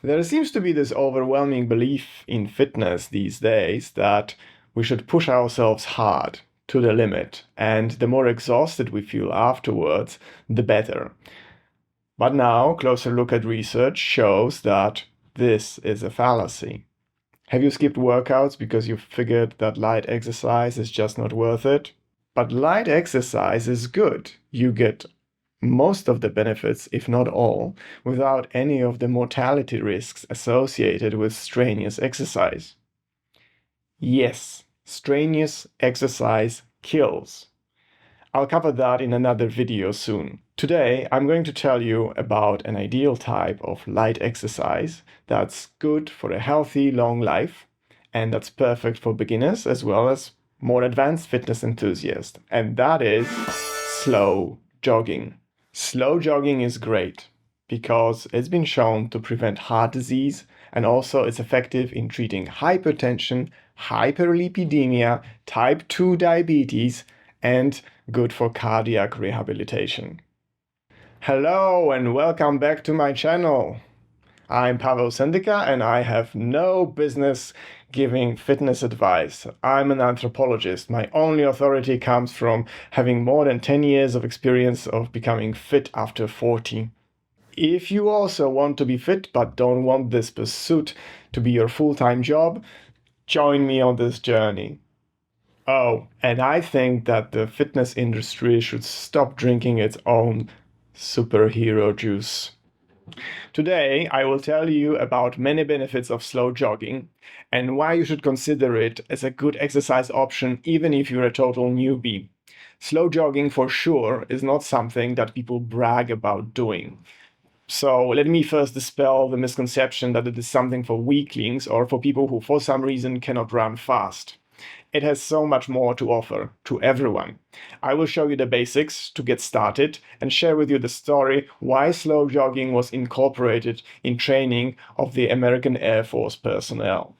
There seems to be this overwhelming belief in fitness these days that we should push ourselves hard to the limit, and the more exhausted we feel afterwards, the better. But now, closer look at research shows that this is a fallacy. Have you skipped workouts because you figured that light exercise is just not worth it? But light exercise is good. You get most of the benefits, if not all, without any of the mortality risks associated with strenuous exercise. Yes, strenuous exercise kills. I'll cover that in another video soon. Today, I'm going to tell you about an ideal type of light exercise that's good for a healthy, long life, and that's perfect for beginners as well as more advanced fitness enthusiasts, and that is slow jogging. Slow jogging is great because it's been shown to prevent heart disease, and also it's effective in treating hypertension, hyperlipidemia, type 2 diabetes, and good for cardiac rehabilitation. Hello and welcome back to my channel. I'm Pavel Sendika and I have no business giving fitness advice. I'm an anthropologist. My only authority comes from having more than 10 years of experience of becoming fit after 40. If you also want to be fit but don't want this pursuit to be your full-time job, join me on this journey. Oh, and I think that the fitness industry should stop drinking its own superhero juice. Today, I will tell you about many benefits of slow jogging and why you should consider it as a good exercise option even if you're a total newbie. Slow jogging for sure is not something that people brag about doing. So let me first dispel the misconception that it is something for weaklings or for people who for some reason cannot run fast. It has so much more to offer to everyone. I will show you the basics to get started and share with you the story why slow jogging was incorporated in training of the American Air Force personnel.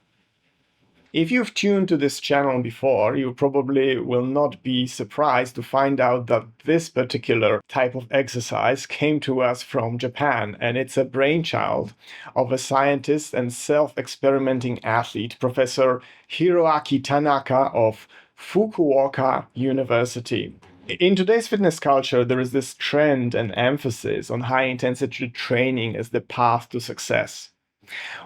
If you've tuned to this channel before, you probably will not be surprised to find out that this particular type of exercise came to us from Japan, and it's a brainchild of a scientist and self-experimenting athlete, Professor Hiroaki Tanaka of Fukuoka University. In today's fitness culture, there is this trend and emphasis on high-intensity training as the path to success.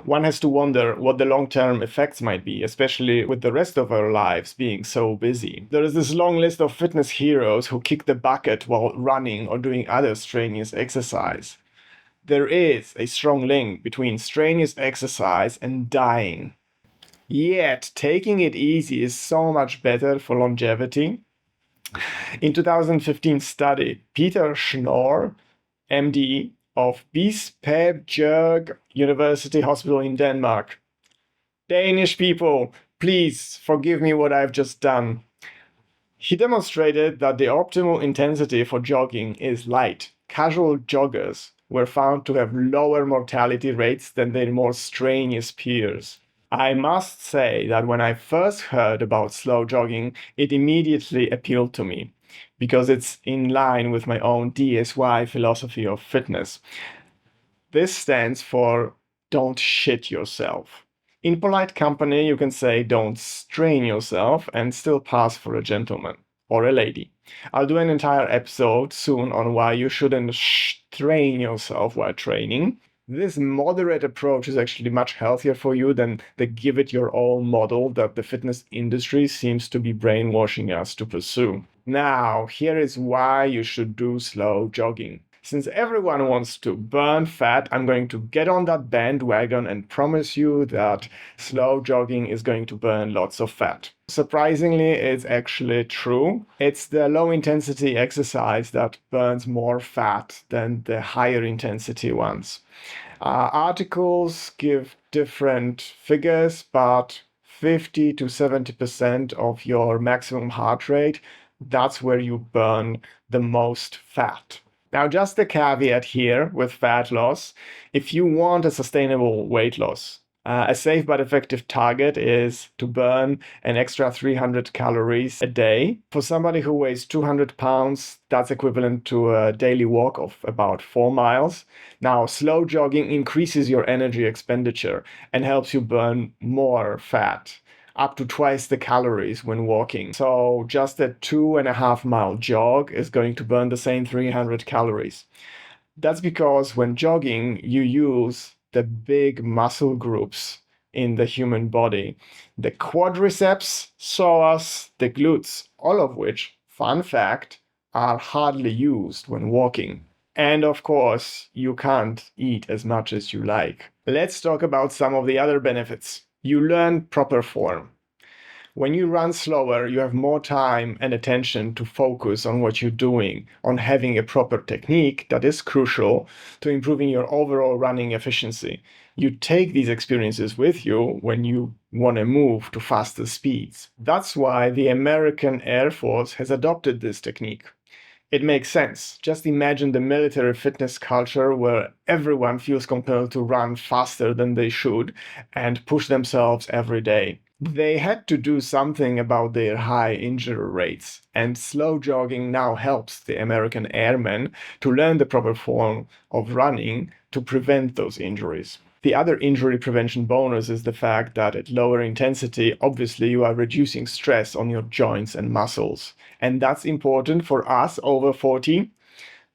One has to wonder what the long-term effects might be, especially with the rest of our lives being so busy. There is this long list of fitness heroes who kick the bucket while running or doing other strenuous exercise. There is a strong link between strenuous exercise and dying. Yet, taking it easy is so much better for longevity. In 2015 study, Peter Schnorr, MD, of Bispebjerg University Hospital in Denmark. Danish people, please forgive me what I've just done. He demonstrated that the optimal intensity for jogging is light. Casual joggers were found to have lower mortality rates than their more strenuous peers. I must say that when I first heard about slow jogging, it immediately appealed to me, because it's in line with my own DSY philosophy of fitness. This stands for don't shit yourself. In polite company, you can say don't strain yourself and still pass for a gentleman or a lady. I'll do an entire episode soon on why you shouldn't strain yourself while training. This moderate approach is actually much healthier for you than the give it your all model that the fitness industry seems to be brainwashing us to pursue. Now, here is why you should do slow jogging. Since everyone wants to burn fat, I'm going to get on that bandwagon and promise you that slow jogging is going to burn lots of fat. Surprisingly, it's actually true. It's the low intensity exercise that burns more fat than the higher intensity ones. Articles give different figures, but 50 to 70% of your maximum heart rate, that's where you burn the most fat. Now, just a caveat here with fat loss. If you want a sustainable weight loss, A safe but effective target is to burn an extra 300 calories a day. For somebody who weighs 200 pounds, that's equivalent to a daily walk of about 4 miles. Now, slow jogging increases your energy expenditure and helps you burn more fat, up to twice the calories when walking. So just a 2.5 mile jog is going to burn the same 300 calories. That's because when jogging, you use the big muscle groups in the human body, the quadriceps, psoas, the glutes, all of which, fun fact, are hardly used when walking. And of course, you can't eat as much as you like. Let's talk about some of the other benefits. You learn proper form. When you run slower, you have more time and attention to focus on what you're doing, on having a proper technique that is crucial to improving your overall running efficiency. You take these experiences with you when you want to move to faster speeds. That's why the American Air Force has adopted this technique. It makes sense. Just imagine the military fitness culture where everyone feels compelled to run faster than they should and push themselves every day. They had to do something about their high injury rates, and slow jogging now helps the American airmen to learn the proper form of running to prevent those injuries. The other injury prevention bonus is the fact that at lower intensity, obviously, you are reducing stress on your joints and muscles. And that's important for us over 40.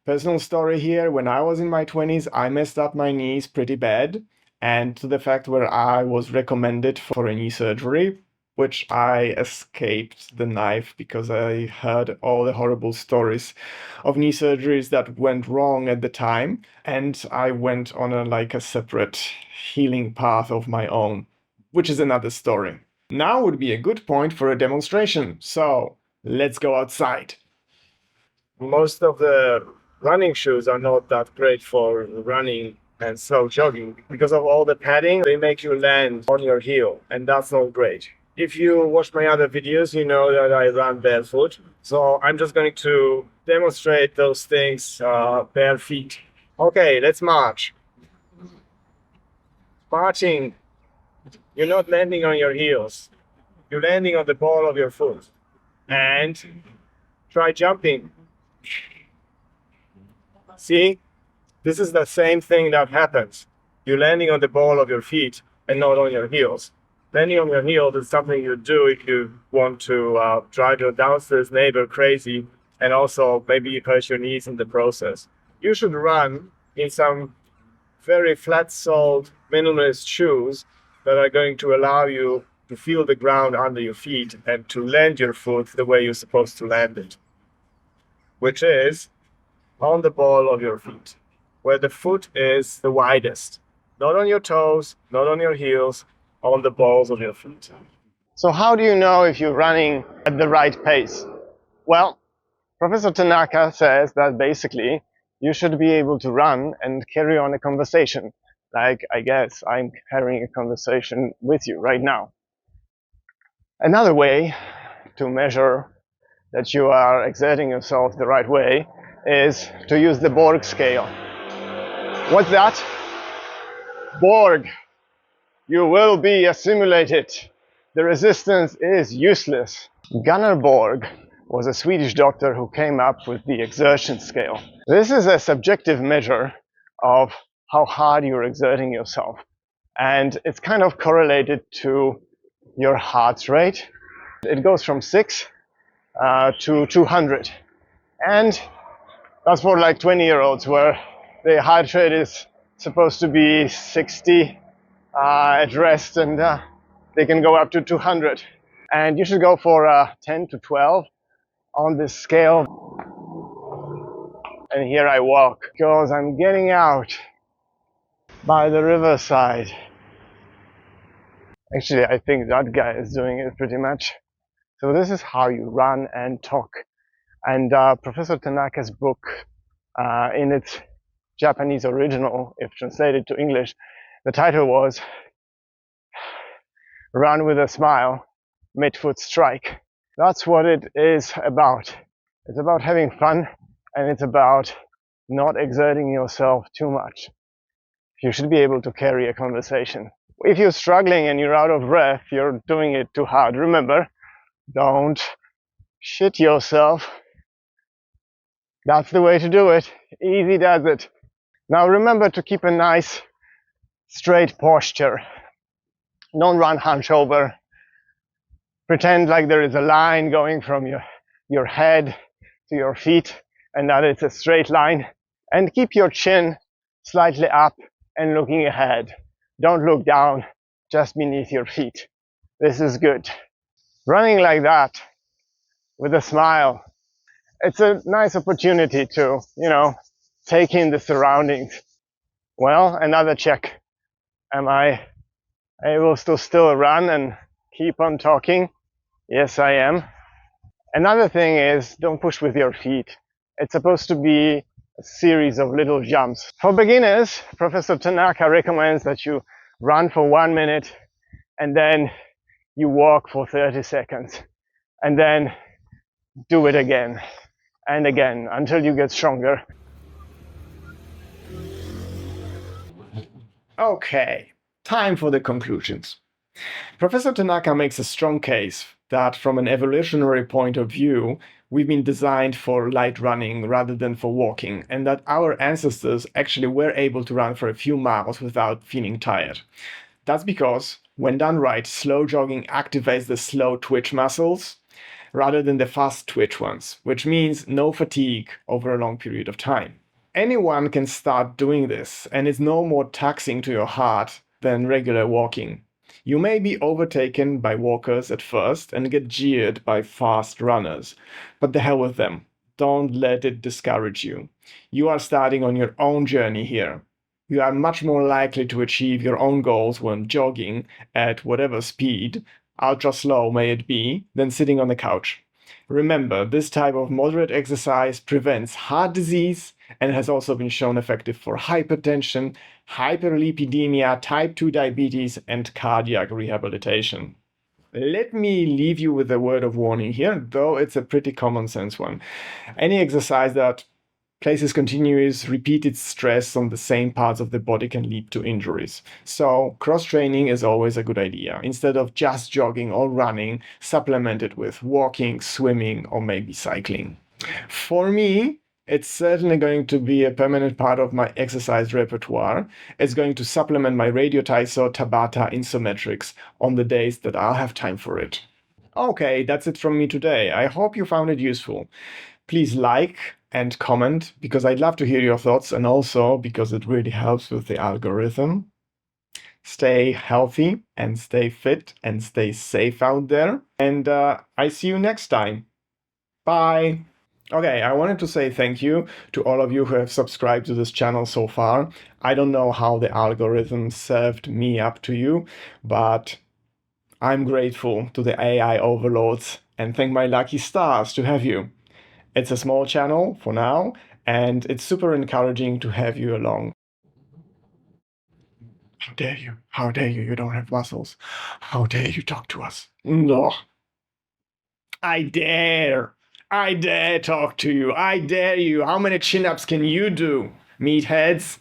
Personal story here, when I was in my 20s, I messed up my knees pretty bad, and to the fact where I was recommended for a knee surgery, which I escaped the knife because I heard all the horrible stories of knee surgeries that went wrong at the time, and I went on a separate healing path of my own, which is another story. Now would be a good point for a demonstration, so let's go outside. Most of the running shoes are not that great for running and slow jogging because of all the padding. They make you land on your heel, and that's not great. If you watch my other videos, you know that I run barefoot. So I'm just going to demonstrate those things bare feet. Okay, let's march. Marching, you're not landing on your heels. You're landing on the ball of your foot. And try jumping. See? This is the same thing that happens. You're landing on the ball of your feet and not on your heels. Landing on your heels is something you do if you want to drive your downstairs neighbor crazy and also maybe you hurt your knees in the process. You should run in some very flat-soled minimalist shoes that are going to allow you to feel the ground under your feet and to land your foot the way you're supposed to land it, which is on the ball of your feet, where the foot is the widest. Not on your toes, not on your heels, on the balls of your feet. So how do you know if you're running at the right pace? Well, Professor Tanaka says that basically you should be able to run and carry on a conversation. Like, I guess I'm carrying a conversation with you right now. Another way to measure that you are exerting yourself the right way is to use the Borg scale. What's that? Borg. You will be assimilated. The resistance is useless. Gunnar Borg was a Swedish doctor who came up with the exertion scale. This is a subjective measure of how hard you're exerting yourself. And it's kind of correlated to your heart rate. It goes from 6 to 200. And that's for like 20-year-olds where the heart rate is supposed to be 60 at rest, and they can go up to 200. And you should go for 10 to 12 on this scale. And here I walk because I'm getting out by the riverside. Actually, I think that guy is doing it pretty much. So this is how you run and talk. And Professor Tanaka's book, in its Japanese original, if translated to English, the title was Run with a Smile, Midfoot Strike. That's what it is about. It's about having fun, and it's about not exerting yourself too much. You should be able to carry a conversation. If you're struggling and you're out of breath, you're doing it too hard. Remember, don't shit yourself. That's the way to do it. Easy does it. Now remember to keep a nice straight posture. Don't run hunch over. Pretend like there is a line going from your head to your feet and that it's a straight line. And keep your chin slightly up and looking ahead. Don't look down just beneath your feet. This is good. Running like that with a smile, it's a nice opportunity to, take in the surroundings. Well, another check. Am I able to still run and keep on talking? Yes, I am. Another thing is don't push with your feet. It's supposed to be a series of little jumps. For beginners, Professor Tanaka recommends that you run for 1 minute and then you walk for 30 seconds and then do it again and again until you get stronger. Okay, time for the conclusions. Professor Tanaka makes a strong case that from an evolutionary point of view, we've been designed for light running rather than for walking, and that our ancestors actually were able to run for a few miles without feeling tired. That's because, when done right, slow jogging activates the slow twitch muscles rather than the fast twitch ones, which means no fatigue over a long period of time. Anyone can start doing this, and it's no more taxing to your heart than regular walking. You may be overtaken by walkers at first and get jeered by fast runners, but the hell with them. Don't let it discourage you. You are starting on your own journey here. You are much more likely to achieve your own goals when jogging at whatever speed, ultra slow may it be, than sitting on the couch. Remember, this type of moderate exercise prevents heart disease and has also been shown effective for hypertension, hyperlipidemia, type 2 diabetes, and cardiac rehabilitation. Let me leave you with a word of warning here, though it's a pretty common sense one. Any exercise that places continuous repeated stress on the same parts of the body can lead to injuries. So cross-training is always a good idea. Instead of just jogging or running, supplement it with walking, swimming, or maybe cycling. For me, it's certainly going to be a permanent part of my exercise repertoire. It's going to supplement my radio taiso, tabata, isometrics on the days that I'll have time for it. Okay, that's it from me today. I hope you found it useful. Please like and comment because I'd love to hear your thoughts and also because it really helps with the algorithm. Stay healthy and stay fit and stay safe out there. And I see you next time. Bye. Okay, I wanted to say thank you to all of you who have subscribed to this channel so far. I don't know how the algorithm served me up to you, but I'm grateful to the AI overlords and thank my lucky stars to have you. It's a small channel for now, and it's super encouraging to have you along. How dare you? How dare you? You don't have muscles. How dare you talk to us? No. I dare. I dare talk to you. I dare you. How many chin-ups can you do, meatheads?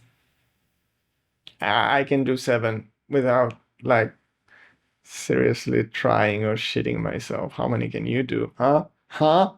I can do 7 without, seriously trying or shitting myself. How many can you do? Huh? Huh?